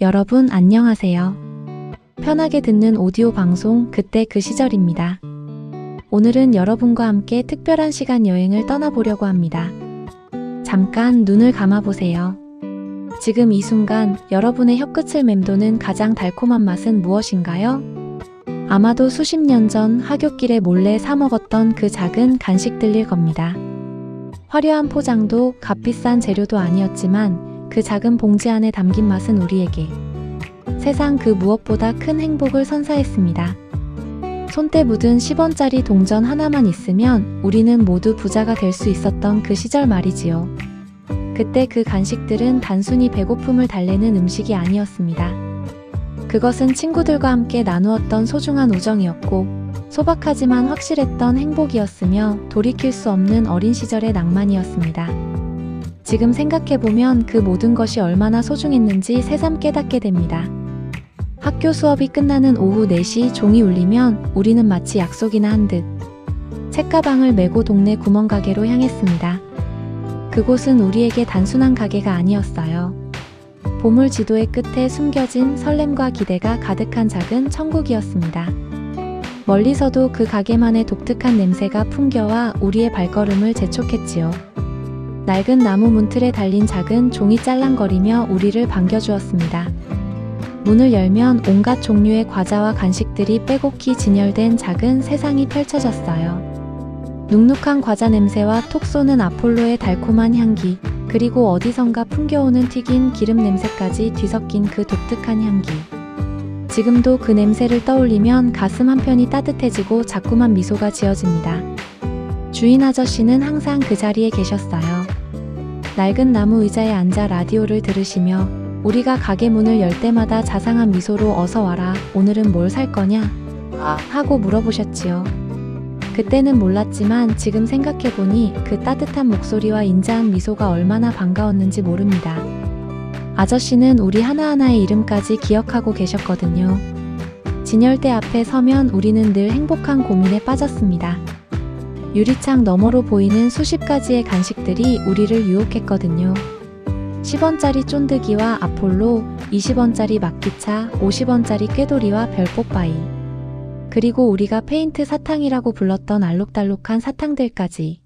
여러분 안녕하세요. 편하게 듣는 오디오 방송 그때 그 시절입니다. 오늘은 여러분과 함께 특별한 시간 여행을 떠나보려고 합니다. 잠깐 눈을 감아보세요. 지금 이 순간 여러분의 혀끝을 맴도는 가장 달콤한 맛은 무엇인가요? 아마도 수십 년 전 하굣길에 몰래 사 먹었던 그 작은 간식들일 겁니다. 화려한 포장도 값비싼 재료도 아니었지만 그 작은 봉지 안에 담긴 맛은 우리에게 세상 그 무엇보다 큰 행복을 선사했습니다. 손때 묻은 10원짜리 동전 하나만 있으면 우리는 모두 부자가 될 수 있었던 그 시절 말이지요. 그때 그 간식들은 단순히 배고픔을 달래는 음식이 아니었습니다. 그것은 친구들과 함께 나누었던 소중한 우정이었고 소박하지만 확실했던 행복이었으며 돌이킬 수 없는 어린 시절의 낭만이었습니다. 지금 생각해보면 그 모든 것이 얼마나 소중했는지 새삼 깨닫게 됩니다. 학교 수업이 끝나는 오후 4시 종이 울리면 우리는 마치 약속이나 한 듯 책가방을 메고 동네 구멍가게로 향했습니다. 그곳은 우리에게 단순한 가게가 아니었어요. 보물 지도의 끝에 숨겨진 설렘과 기대가 가득한 작은 천국이었습니다. 멀리서도 그 가게만의 독특한 냄새가 풍겨와 우리의 발걸음을 재촉했지요. 낡은 나무 문틀에 달린 작은 종이 짤랑거리며 우리를 반겨주었습니다. 문을 열면 온갖 종류의 과자와 간식들이 빼곡히 진열된 작은 세상이 펼쳐졌어요. 눅눅한 과자 냄새와 톡 쏘는 아폴로의 달콤한 향기, 그리고 어디선가 풍겨오는 튀긴 기름 냄새까지 뒤섞인 그 독특한 향기. 지금도 그 냄새를 떠올리면 가슴 한편이 따뜻해지고 자꾸만 미소가 지어집니다. 주인 아저씨는 항상 그 자리에 계셨어요. 낡은 나무 의자에 앉아 라디오를 들으시며 우리가 가게 문을 열 때마다 자상한 미소로 어서 와라, 오늘은 뭘 살 거냐? 하고 물어보셨지요. 그때는 몰랐지만 지금 생각해보니 그 따뜻한 목소리와 인자한 미소가 얼마나 반가웠는지 모릅니다. 아저씨는 우리 하나하나의 이름까지 기억하고 계셨거든요. 진열대 앞에 서면 우리는 늘 행복한 고민에 빠졌습니다. 유리창 너머로 보이는 수십 가지의 간식들이 우리를 유혹했거든요. 10원짜리 쫀득이와 아폴로, 20원짜리 막기차, 50원짜리 꾀돌이와 별뽀빠이. 그리고 우리가 페인트 사탕이라고 불렀던 알록달록한 사탕들까지.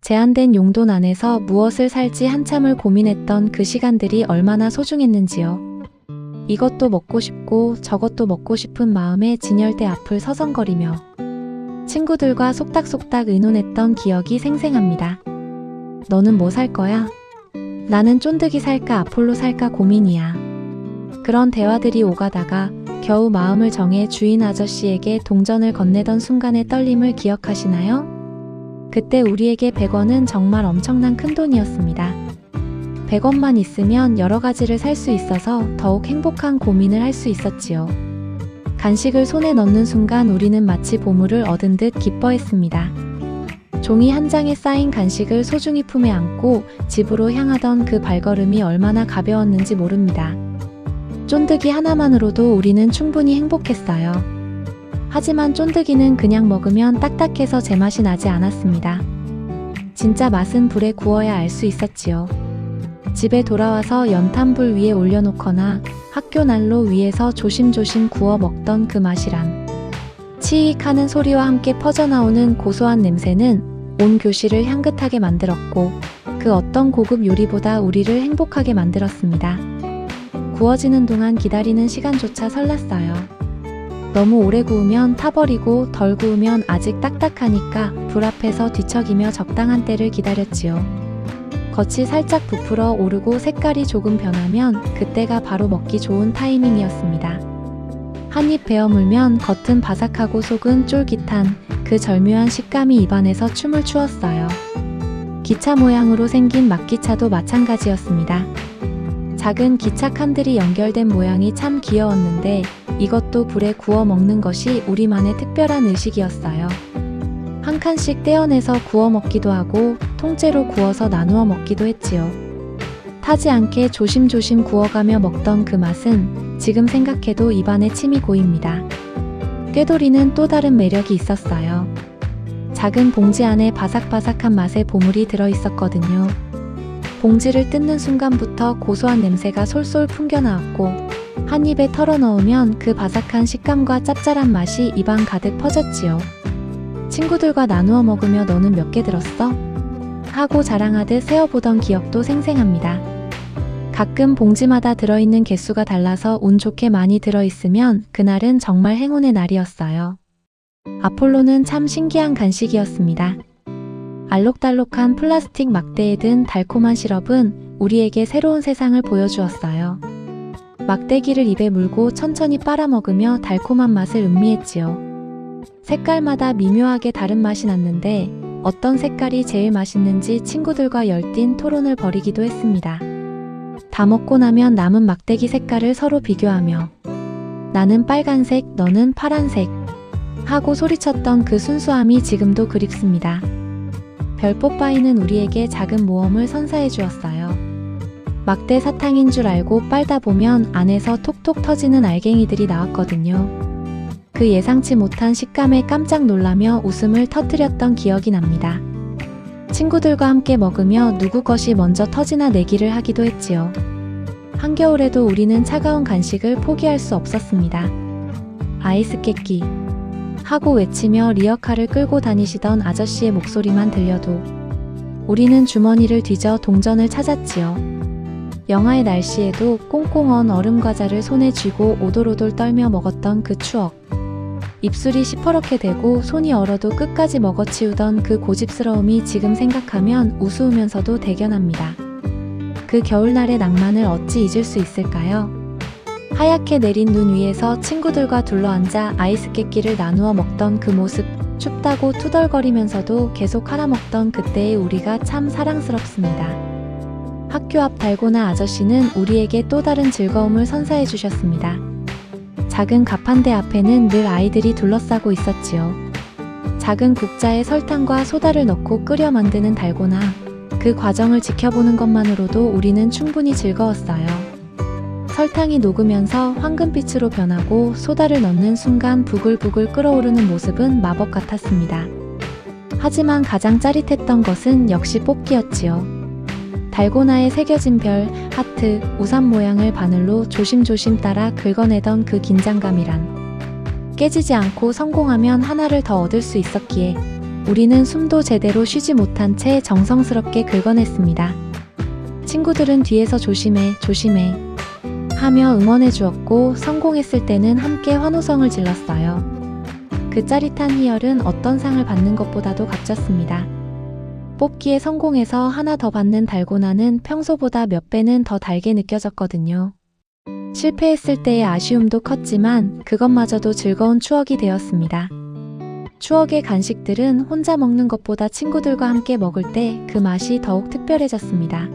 제한된 용돈 안에서 무엇을 살지 한참을 고민했던 그 시간들이 얼마나 소중했는지요. 이것도 먹고 싶고 저것도 먹고 싶은 마음에 진열대 앞을 서성거리며 친구들과 속닥속닥 의논했던 기억이 생생합니다. 너는 뭐 살 거야? 나는 쫀득이 살까 아폴로 살까 고민이야. 그런 대화들이 오가다가 겨우 마음을 정해 주인 아저씨에게 동전을 건네던 순간의 떨림을 기억하시나요? 그때 우리에게 100원은 정말 엄청난 큰돈이었습니다. 100원만 있으면 여러 가지를 살 수 있어서 더욱 행복한 고민을 할 수 있었지요. 간식을 손에 넣는 순간 우리는 마치 보물을 얻은 듯 기뻐했습니다. 종이 한 장에 쌓인 간식을 소중히 품에 안고 집으로 향하던 그 발걸음이 얼마나 가벼웠는지 모릅니다. 쫀득이 하나만으로도 우리는 충분히 행복했어요. 하지만 쫀득이는 그냥 먹으면 딱딱해서 제맛이 나지 않았습니다. 진짜 맛은 불에 구워야 알 수 있었지요. 집에 돌아와서 연탄불 위에 올려놓거나 학교 난로 위에서 조심조심 구워 먹던 그 맛이란. 치익 하는 소리와 함께 퍼져나오는 고소한 냄새는 온 교실을 향긋하게 만들었고 그 어떤 고급 요리보다 우리를 행복하게 만들었습니다. 구워지는 동안 기다리는 시간조차 설렜어요. 너무 오래 구우면 타버리고 덜 구우면 아직 딱딱하니까 불 앞에서 뒤척이며 적당한 때를 기다렸지요. 겉이 살짝 부풀어 오르고 색깔이 조금 변하면 그때가 바로 먹기 좋은 타이밍이었습니다. 한 입 베어 물면 겉은 바삭하고 속은 쫄깃한 그 절묘한 식감이 입안에서 춤을 추었어요. 기차 모양으로 생긴 막기차도 마찬가지였습니다. 작은 기차 칸들이 연결된 모양이 참 귀여웠는데 이것도 불에 구워 먹는 것이 우리만의 특별한 의식이었어요. 한 칸씩 떼어내서 구워 먹기도 하고 통째로 구워서 나누어 먹기도 했지요. 타지 않게 조심조심 구워가며 먹던 그 맛은 지금 생각해도 입안에 침이 고입니다. 꾀돌이는 또 다른 매력이 있었어요. 작은 봉지 안에 바삭바삭한 맛의 보물이 들어있었거든요. 봉지를 뜯는 순간부터 고소한 냄새가 솔솔 풍겨나왔고 한 입에 털어 넣으면 그 바삭한 식감과 짭짤한 맛이 입안 가득 퍼졌지요. 친구들과 나누어 먹으며 너는 몇 개 들었어? 하고 자랑하듯 세어보던 기억도 생생합니다. 가끔 봉지마다 들어있는 개수가 달라서 운 좋게 많이 들어있으면 그날은 정말 행운의 날이었어요. 아폴로는 참 신기한 간식이었습니다. 알록달록한 플라스틱 막대에 든 달콤한 시럽은 우리에게 새로운 세상을 보여주었어요. 막대기를 입에 물고 천천히 빨아먹으며 달콤한 맛을 음미했지요. 색깔마다 미묘하게 다른 맛이 났는데 어떤 색깔이 제일 맛있는지 친구들과 열띤 토론을 벌이기도 했습니다. 다 먹고 나면 남은 막대기 색깔을 서로 비교하며 나는 빨간색, 너는 파란색 하고 소리쳤던 그 순수함이 지금도 그립습니다. 별뽀빠이는 우리에게 작은 모험을 선사해 주었어요. 막대 사탕인 줄 알고 빨다 보면 안에서 톡톡 터지는 알갱이들이 나왔거든요. 그 예상치 못한 식감에 깜짝 놀라며 웃음을 터뜨렸던 기억이 납니다. 친구들과 함께 먹으며 누구 것이 먼저 터지나 내기를 하기도 했지요. 한겨울에도 우리는 차가운 간식을 포기할 수 없었습니다. 아이스 깨끼 하고 외치며 리어카를 끌고 다니시던 아저씨의 목소리만 들려도 우리는 주머니를 뒤져 동전을 찾았지요. 영하의 날씨에도 꽁꽁 언 얼음 과자를 손에 쥐고 오돌오돌 떨며 먹었던 그 추억. 입술이 시퍼렇게 되고 손이 얼어도 끝까지 먹어치우던 그 고집스러움이 지금 생각하면 우스우면서도 대견합니다. 그 겨울날의 낭만을 어찌 잊을 수 있을까요? 하얗게 내린 눈 위에서 친구들과 둘러앉아 아이스 깨끼를 나누어 먹던 그 모습, 춥다고 투덜거리면서도 계속 할아먹던 그때의 우리가 참 사랑스럽습니다. 학교 앞 달고나 아저씨는 우리에게 또 다른 즐거움을 선사해 주셨습니다. 작은 가판대 앞에는 늘 아이들이 둘러싸고 있었지요. 작은 국자에 설탕과 소다를 넣고 끓여 만드는 달고나, 그 과정을 지켜보는 것만으로도 우리는 충분히 즐거웠어요. 설탕이 녹으면서 황금빛으로 변하고 소다를 넣는 순간 부글부글 끓어오르는 모습은 마법 같았습니다. 하지만 가장 짜릿했던 것은 역시 뽑기였지요. 달고나에 새겨진 별, 하트, 우산 모양을 바늘로 조심조심 따라 긁어내던 그 긴장감이란. 깨지지 않고 성공하면 하나를 더 얻을 수 있었기에 우리는 숨도 제대로 쉬지 못한 채 정성스럽게 긁어냈습니다. 친구들은 뒤에서 조심해, 조심해 하며 응원해 주었고 성공했을 때는 함께 환호성을 질렀어요. 그 짜릿한 희열은 어떤 상을 받는 것보다도 값졌습니다. 뽑기에 성공해서 하나 더 받는 달고나는 평소보다 몇 배는 더 달게 느껴졌거든요. 실패했을 때의 아쉬움도 컸지만 그것마저도 즐거운 추억이 되었습니다. 추억의 간식들은 혼자 먹는 것보다 친구들과 함께 먹을 때 그 맛이 더욱 특별해졌습니다.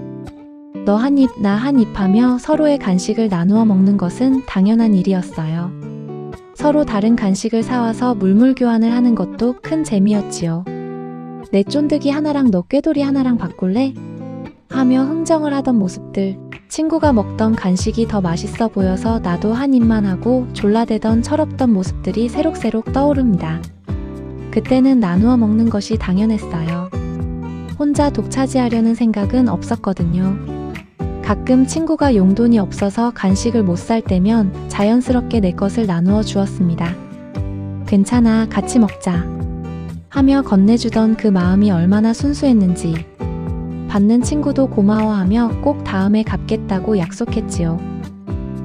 너 한 입, 나 한 입 하며 서로의 간식을 나누어 먹는 것은 당연한 일이었어요. 서로 다른 간식을 사와서 물물 교환을 하는 것도 큰 재미였지요. 내 쫀득이 하나랑 너 꾀돌이 하나랑 바꿀래? 하며 흥정을 하던 모습들, 친구가 먹던 간식이 더 맛있어 보여서 나도 한 입만 하고 졸라대던 철없던 모습들이 새록새록 떠오릅니다. 그때는 나누어 먹는 것이 당연했어요. 혼자 독차지하려는 생각은 없었거든요. 가끔 친구가 용돈이 없어서 간식을 못 살 때면 자연스럽게 내 것을 나누어 주었습니다. 괜찮아, 같이 먹자 하며 건네주던 그 마음이 얼마나 순수했는지 받는 친구도 고마워하며 꼭 다음에 갚겠다고 약속했지요.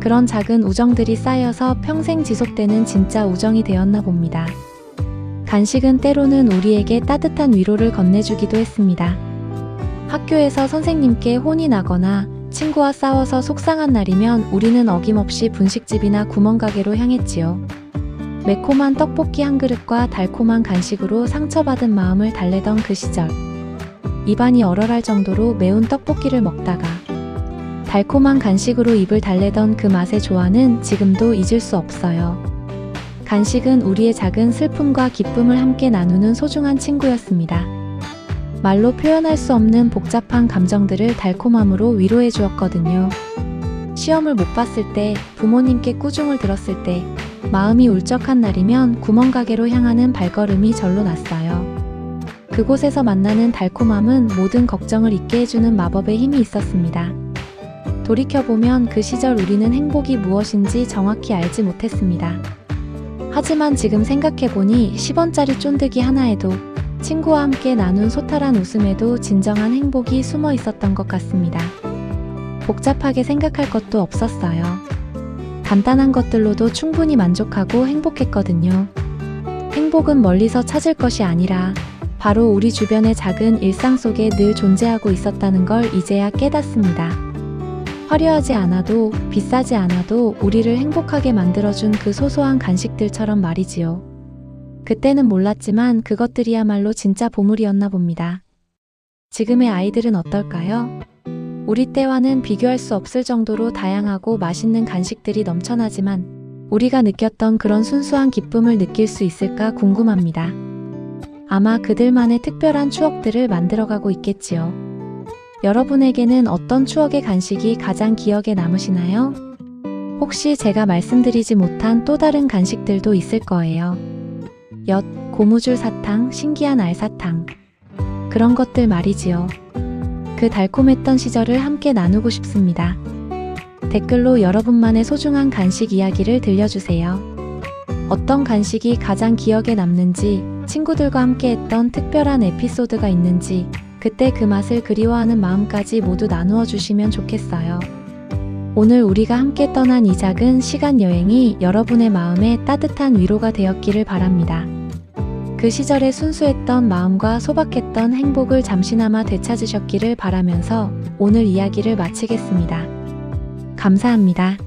그런 작은 우정들이 쌓여서 평생 지속되는 진짜 우정이 되었나 봅니다. 간식은 때로는 우리에게 따뜻한 위로를 건네주기도 했습니다. 학교에서 선생님께 혼이 나거나 친구와 싸워서 속상한 날이면 우리는 어김없이 분식집이나 구멍가게로 향했지요. 매콤한 떡볶이 한 그릇과 달콤한 간식으로 상처받은 마음을 달래던 그 시절. 입안이 얼얼할 정도로 매운 떡볶이를 먹다가 달콤한 간식으로 입을 달래던 그 맛의 조화는 지금도 잊을 수 없어요. 간식은 우리의 작은 슬픔과 기쁨을 함께 나누는 소중한 친구였습니다. 말로 표현할 수 없는 복잡한 감정들을 달콤함으로 위로해 주었거든요. 시험을 못 봤을 때, 부모님께 꾸중을 들었을 때, 마음이 울적한 날이면 구멍가게로 향하는 발걸음이 절로 났어요. 그곳에서 만나는 달콤함은 모든 걱정을 잊게 해주는 마법의 힘이 있었습니다. 돌이켜보면 그 시절 우리는 행복이 무엇인지 정확히 알지 못했습니다. 하지만 지금 생각해보니 10원짜리 쫀득이 하나에도 친구와 함께 나눈 소탈한 웃음에도 진정한 행복이 숨어 있었던 것 같습니다. 복잡하게 생각할 것도 없었어요. 간단한 것들로도 충분히 만족하고 행복했거든요. 행복은 멀리서 찾을 것이 아니라 바로 우리 주변의 작은 일상 속에 늘 존재하고 있었다는 걸 이제야 깨닫습니다. 화려하지 않아도 비싸지 않아도 우리를 행복하게 만들어준 그 소소한 간식들처럼 말이지요. 그때는 몰랐지만 그것들이야말로 진짜 보물이었나 봅니다. 지금의 아이들은 어떨까요? 우리 때와는 비교할 수 없을 정도로 다양하고 맛있는 간식들이 넘쳐나지만 우리가 느꼈던 그런 순수한 기쁨을 느낄 수 있을까 궁금합니다. 아마 그들만의 특별한 추억들을 만들어가고 있겠지요. 여러분에게는 어떤 추억의 간식이 가장 기억에 남으시나요? 혹시 제가 말씀드리지 못한 또 다른 간식들도 있을 거예요. 엿, 고무줄 사탕, 신기한 알사탕. 그런 것들 말이지요. 그 달콤했던 시절을 함께 나누고 싶습니다. 댓글로 여러분만의 소중한 간식 이야기를 들려주세요. 어떤 간식이 가장 기억에 남는지, 친구들과 함께 했던 특별한 에피소드가 있는지, 그때 그 맛을 그리워하는 마음까지 모두 나누어 주시면 좋겠어요. 오늘 우리가 함께 떠난 이 작은 시간 여행이 여러분의 마음에 따뜻한 위로가 되었기를 바랍니다. 그 시절의 순수했던 마음과 소박했던 행복을 잠시나마 되찾으셨기를 바라면서 오늘 이야기를 마치겠습니다. 감사합니다.